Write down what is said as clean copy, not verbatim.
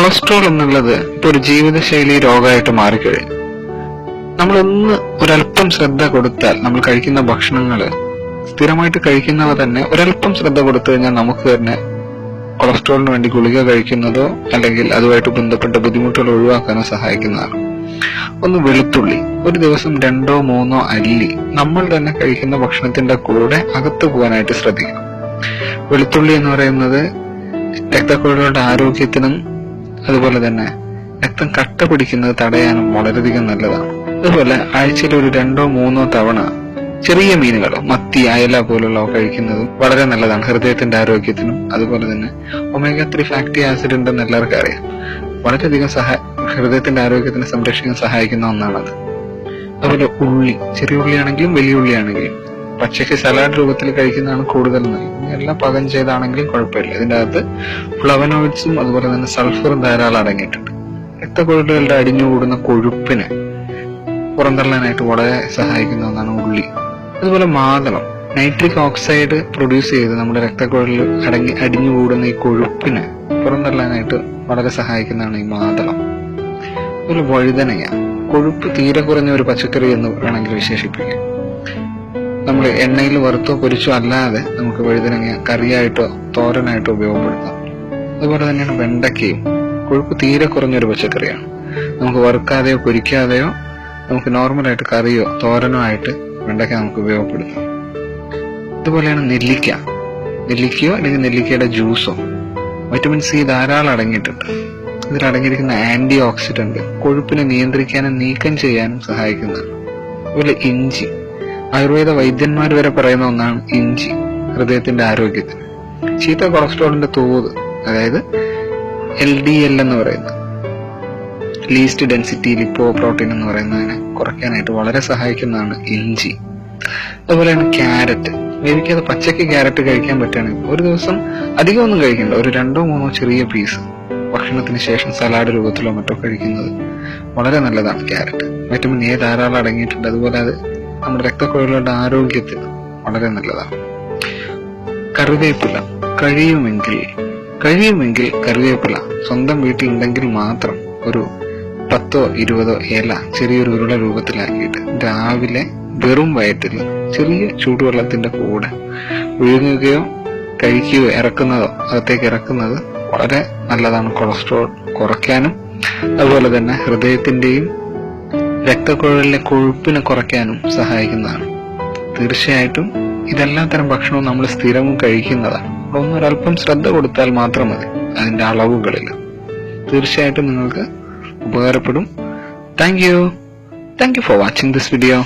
Cholesterol എന്നുള്ളത് ഇപ്പൊ ഒരു ജീവിതശൈലി രോഗമായിട്ട് മാറിക്കഴിഞ്ഞു. നമ്മളൊന്ന് ഒരല്പം ശ്രദ്ധ കൊടുത്താൽ, നമ്മൾ കഴിക്കുന്ന ഭക്ഷണങ്ങള് സ്ഥിരമായിട്ട് കഴിക്കുന്നവ തന്നെ ഒരല്പം ശ്രദ്ധ കൊടുത്തു കഴിഞ്ഞാൽ നമുക്ക് തന്നെ കൊളസ്ട്രോളിന് വേണ്ടി ഗുളിക കഴിക്കുന്നതോ അല്ലെങ്കിൽ അതുമായിട്ട് ബന്ധപ്പെട്ട ബുദ്ധിമുട്ടുകൾ ഒഴിവാക്കാനോ സഹായിക്കുന്നതാണ്. ഒന്ന് വെളുത്തുള്ളി, ഒരു ദിവസം 2 or 3 അല്ലി നമ്മൾ തന്നെ കഴിക്കുന്ന ഭക്ഷണത്തിന്റെ കൂടെ അകത്തു പോകാനായിട്ട് ശ്രദ്ധിക്കണം. വെളുത്തുള്ളി എന്ന് പറയുന്നത് രക്തക്കുഴലുകളുടെ ആരോഗ്യത്തിനും അതുപോലെ തന്നെ രക്തം കട്ട പിടിക്കുന്നത് തടയാനും വളരെയധികം നല്ലതാണ്. അതുപോലെ ആഴ്ചയിൽ ഒരു 2 or 3 തവണ ചെറിയ മീനുകളോ മത്തി, അയല പോലുള്ളവ കഴിക്കുന്നതും വളരെ നല്ലതാണ് ഹൃദയത്തിന്റെ ആരോഗ്യത്തിനും. അതുപോലെ തന്നെ omega-3 ഫാറ്റി ആസിഡ് ഉണ്ടെന്ന് എല്ലാവർക്കും അറിയാം. വളരെയധികം ഹൃദയത്തിന്റെ ആരോഗ്യത്തിനെ സംരക്ഷിക്കാൻ സഹായിക്കുന്ന ഒന്നാണത്. അതുപോലെ ഉള്ളി, ചെറിയ ഉള്ളിയാണെങ്കിലും വലിയ ഉള്ളിയാണെങ്കിലും പച്ചയ്ക്ക് സലാഡ് രൂപത്തിൽ കഴിക്കുന്നതാണ് കൂടുതൽ നല്ലത്. എല്ലാം പാകം ചെയ്താണെങ്കിലും കുഴപ്പമില്ല. ഇതിന്റെ അകത്ത് ഫ്ലവനോയിഡ്സും അതുപോലെ തന്നെ സൾഫറും ധാരാളം അടങ്ങിയിട്ടുണ്ട്. രക്തക്കുഴലുകളുടെ അടിഞ്ഞുകൂടുന്ന കൊഴുപ്പിനെ പുറന്തള്ളാനായിട്ട് വളരെ സഹായിക്കുന്ന ഒന്നാണ് ഉള്ളി. അതുപോലെ മാതളം, നൈട്രിക് ഓക്സൈഡ് പ്രൊഡ്യൂസ് ചെയ്ത് നമ്മുടെ രക്തക്കുഴലിൽ അടിഞ്ഞുകൂടുന്ന ഈ കൊഴുപ്പിനെ പുറന്തള്ളാനായിട്ട് വളരെ സഹായിക്കുന്നതാണ് ഈ മാതളം. അതുപോലെ വഴുതനങ്ങ, കൊഴുപ്പ് തീരെ കുറഞ്ഞ ഒരു പച്ചക്കറി എന്ന് വേണമെങ്കിൽ വിശേഷിപ്പിക്കാം. നമ്മൾ എണ്ണയിൽ വറുത്തോ പൊരിച്ചോ അല്ലാതെ നമുക്ക് വഴുതനങ്ങ കറിയായിട്ടോ തോരനായിട്ടോ ഉപയോഗപ്പെടുത്താം. അതുപോലെ തന്നെയാണ് വെണ്ടയ്ക്കയും, കൊഴുപ്പ് തീരെ കുറഞ്ഞൊരു പച്ചക്കറിയാണ്. നമുക്ക് വറുക്കാതെയോ പൊരിക്കാതെയോ നമുക്ക് നോർമലായിട്ട് കറിയോ തോരനോ ആയിട്ട് വെണ്ടയ്ക്ക നമുക്ക് ഉപയോഗപ്പെടുത്താം. അതുപോലെയാണ് നെല്ലിക്കയോ അല്ലെങ്കിൽ നെല്ലിക്കയുടെ ജ്യൂസോ. വൈറ്റമിൻ സി ധാരാളം അടങ്ങിയിട്ടുണ്ട്. ഇതിലടങ്ങിയിരിക്കുന്ന ആന്റി ഓക്സിഡന്റ് കൊഴുപ്പിനെ നിയന്ത്രിക്കാനും നീക്കം ചെയ്യാനും സഹായിക്കുന്നതാണ്. അതുപോലെ ഇഞ്ചി, ആയുർവേദ വൈദ്യന്മാർ വരെ പറയുന്ന ഒന്നാണ് ഇഞ്ചി ഹൃദയത്തിന്റെ ആരോഗ്യത്തിന്. ചീത്ത കൊളസ്ട്രോളിന്റെ തോത്, അതായത് LDL എന്ന് പറയുന്നത് ലീസ്റ്റ് ഡെൻസിറ്റി ലിപ്പോ പ്രോട്ടീൻ എന്ന് പറയുന്നതിനെ കുറയ്ക്കാനായിട്ട് വളരെ സഹായിക്കുന്നതാണ് ഇഞ്ചി. അതുപോലെയാണ് ക്യാരറ്റ്. വേവിക്കാതെ പച്ചയ്ക്ക് ക്യാരറ്റ് കഴിക്കാൻ പറ്റുകയാണെങ്കിൽ ഒരു ദിവസം അധികം ഒന്നും കഴിക്കണ്ട, ഒരു 2 or 3 ചെറിയ പീസ് ഭക്ഷണത്തിന് ശേഷം സലാഡ് രൂപത്തിലോ മറ്റോ കഴിക്കുന്നത് വളരെ നല്ലതാണ്. ക്യാരറ്റ് വൈറ്റമിൻ എ ധാരാളം അടങ്ങിയിട്ടുണ്ട്. അതുപോലെ അത് നമ്മുടെ രക്തക്കുഴലുകളുടെ ആരോഗ്യത്തിന് വളരെ നല്ലതാണ്. കറിവേപ്പില, കഴിയുമെങ്കിൽ കറിവേപ്പില സ്വന്തം വീട്ടിലുണ്ടെങ്കിൽ മാത്രം ഒരു 10 or 20 ഇല ചെറിയൊരു ഉരുള രൂപത്തിലാക്കിയിട്ട് രാവിലെ വെറും വയറ്റിൽ ചെറിയ ചൂടുവെള്ളത്തിന്റെ കൂടെ വിഴുങ്ങുകയോ കഴിക്കുകയോ അകത്തേക്ക് ഇറക്കുന്നത് വളരെ നല്ലതാണ് കൊളസ്ട്രോൾ കുറയ്ക്കാനും. അതുപോലെ തന്നെ ഹൃദയത്തിന്റെയും രക്തക്കുഴലിലെ കൊഴുപ്പിനെ കുറയ്ക്കാനും സഹായിക്കുന്നതാണ്. തീർച്ചയായിട്ടും ഇതെല്ലാ തരം ഭക്ഷണവും നമ്മൾ സ്ഥിരവും കഴിക്കുന്നതാണ്. ഒരല്പം ശ്രദ്ധ കൊടുത്താൽ മാത്രം മതി അതിന്റെ അളവുകളിൽ. തീർച്ചയായിട്ടും നിങ്ങൾക്ക് ഉപകാരപ്പെടും. Thank you for watching this video.